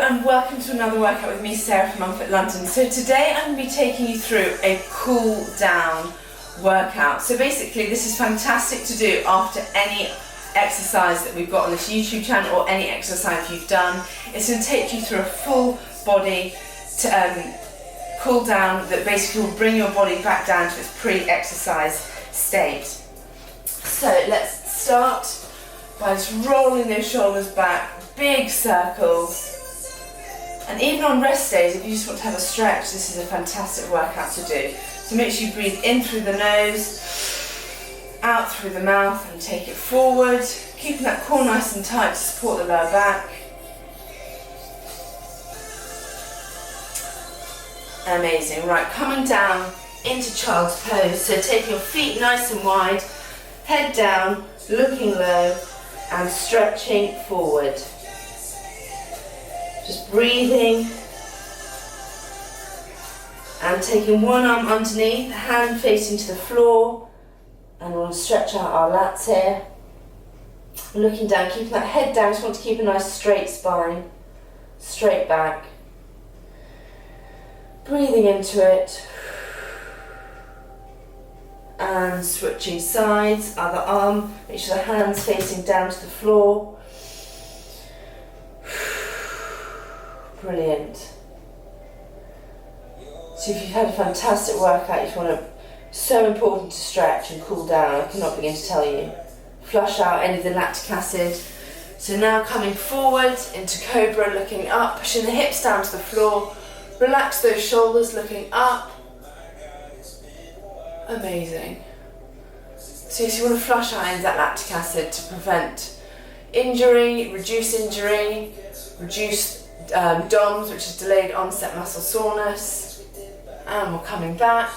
and welcome to another workout with me, Sarah from Mumfit London. So today I'm going to be taking you through a cool down workout. So basically this is fantastic to do after any exercise that we've got on this YouTube channel or any exercise you've done. It's going to take you through a full body to cool down that basically will bring your body back down to its pre-exercise state. So let's start by just rolling those shoulders back, big circles. And even on rest days, if you just want to have a stretch, this is a fantastic workout to do. So make sure you breathe in through the nose, out through the mouth, and take it forward, keeping that core nice and tight to support the lower back. Amazing. Right, coming down into child's pose. So take your feet nice and wide, head down, looking low, and stretching forward. Just breathing and taking one arm underneath, hand facing to the floor, and we'll stretch out our lats here. Looking down, keeping that head down, just want to keep a nice straight spine, straight back. Breathing into it and switching sides, other arm, make sure the hand's facing down to the floor. Brilliant. So if you've had a fantastic workout, so important to stretch and cool down, I cannot begin to tell you. Flush out any of the lactic acid. So now coming forward into cobra, looking up, pushing the hips down to the floor. Relax those shoulders, looking up. Amazing. So you want to flush out any of that lactic acid to prevent injury, reduce DOMS, which is delayed onset muscle soreness. And we're coming back.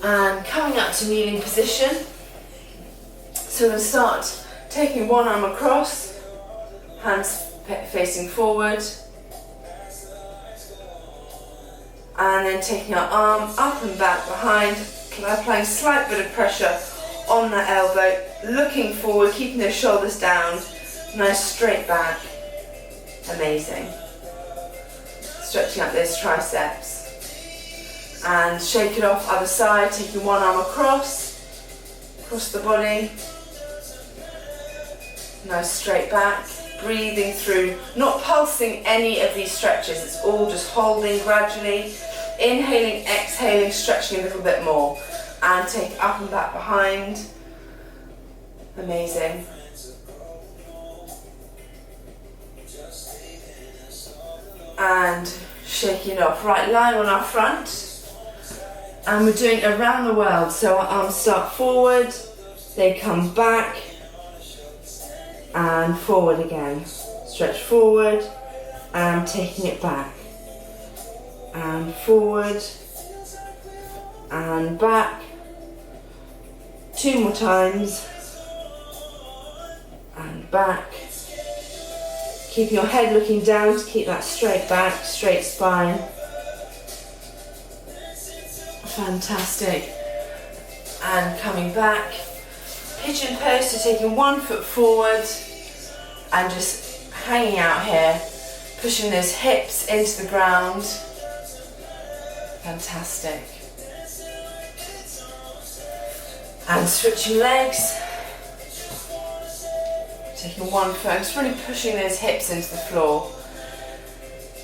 And coming up to kneeling position. So we're going to start taking one arm across, hands facing forward. And then taking our arm up and back behind, applying a slight bit of pressure on that elbow, looking forward, keeping those shoulders down, nice straight back. Amazing. Stretching out those triceps. And shake it off, other side, taking one arm across the body. Nice straight back. Breathing through, not pulsing any of these stretches, it's all just holding gradually, inhaling, exhaling, stretching a little bit more, and take up and back behind. Amazing. And shaking it off. Right, lying on our front, and we're doing around the world, so our arms start forward, they come back, and forward again. Stretch forward and taking it back. And forward and back. 2 more times. And back. Keeping your head looking down to keep that straight back, straight spine. Fantastic. And coming back. Pigeon pose, so taking 1 foot forward and just hanging out here, pushing those hips into the ground. Fantastic. And switching legs, taking 1 foot, just really pushing those hips into the floor.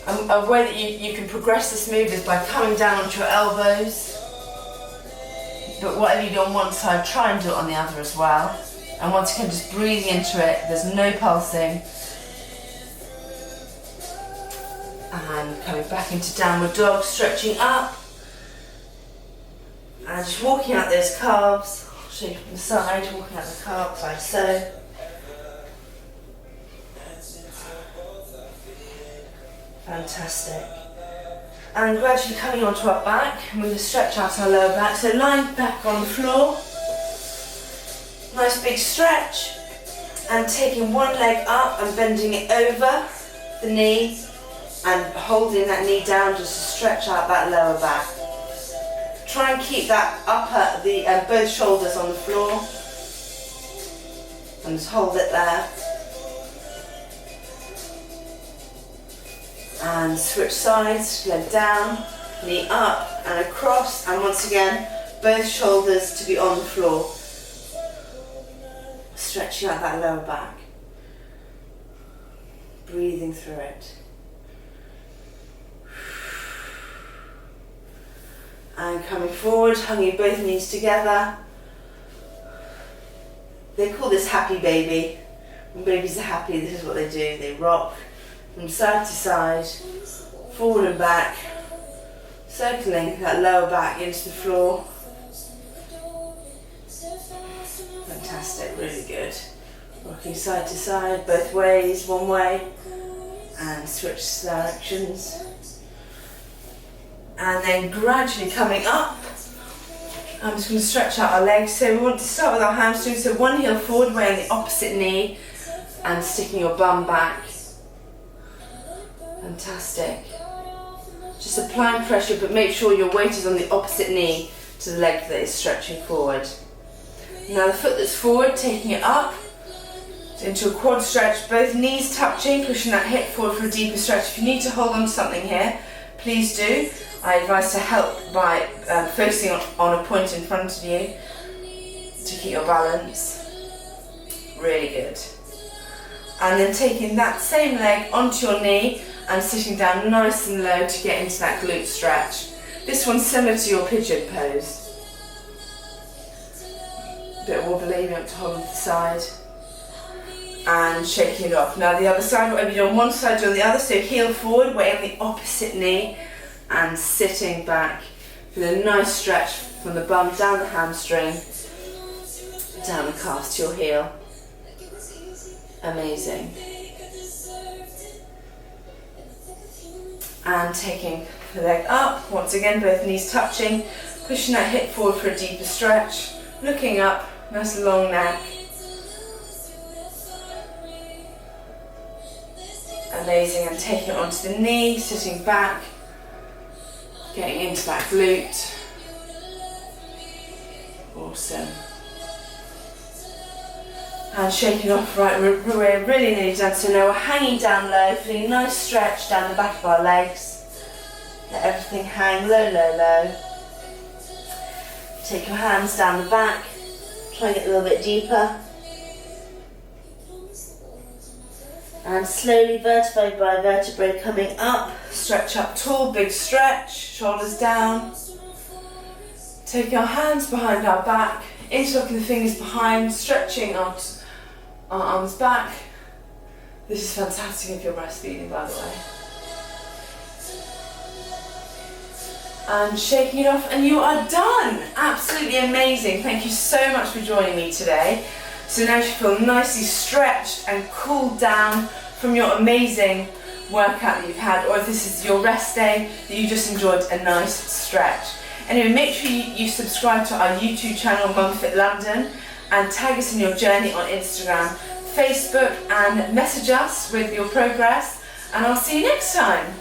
And a way that you can progress this move is by coming down onto your elbows. But whatever you do on one side, try and do it on the other as well. And once again, just breathing into it, there's no pulsing. And coming back into downward dog, stretching up. And just walking out those calves. I'll show you from the side, walking out the calves like so. Fantastic. And gradually coming onto our back, and we're going to stretch out our lower back. So lying back on the floor, nice big stretch, and taking one leg up and bending it over the knee, and holding that knee down just to stretch out that lower back. Try and keep that both shoulders on the floor, and just hold it there. And switch sides, leg down, knee up and across, and once again, both shoulders to be on the floor. Stretching out that lower back. Breathing through it. And coming forward, hugging both knees together. They call this happy baby. When babies are happy, this is what they do. They rock from side to side, forward and back, circling that lower back into the floor. Fantastic, really good. Rocking side to side, both ways, one way, and switch directions. And then gradually coming up, I'm just going to stretch out our legs. So we want to start with our hamstrings. So one heel forward, way on the opposite knee, and sticking your bum back. Fantastic. Just applying pressure, but make sure your weight is on the opposite knee to the leg that is stretching forward. Now the foot that's forward, taking it up into a quad stretch, both knees touching, pushing that hip forward for a deeper stretch. If you need to hold on to something here, please do. I advise to help by focusing on a point in front of you to keep your balance. Really good. And then taking that same leg onto your knee and sitting down nice and low to get into that glute stretch. This one's similar to your pigeon pose. Bit wobbly, you have to hold on to the side. And shaking it off. Now the other side, whatever you do on one side, do on the other. So heel forward, weight on the opposite knee, and sitting back with a nice stretch from the bum down the hamstring, down the calf to your heel. Amazing. And taking the leg up, once again both knees touching, pushing that hip forward for a deeper stretch, looking up, nice long neck. Amazing, and taking it onto the knee, sitting back, getting into that glute. Awesome. And shaking off, right, we're really nearly done. So now we're hanging down low, feeling a nice stretch down the back of our legs. Let everything hang low, low, low. Take your hands down the back, try and get a little bit deeper. And slowly, vertebrae by vertebrae, coming up. Stretch up tall, big stretch, shoulders down. Take our hands behind our back, interlocking the fingers behind, stretching our arms back. This is fantastic if you're breastfeeding, by the way. And shaking it off, and you are done. Absolutely amazing. Thank you so much for joining me today. So now you feel nicely stretched and cooled down from your amazing workout that you've had, or if this is your rest day, that you just enjoyed a nice stretch. Anyway, make sure you subscribe to our YouTube channel, MumFit London, and tag us in your journey on Instagram, Facebook, and message us with your progress, and I'll see you next time.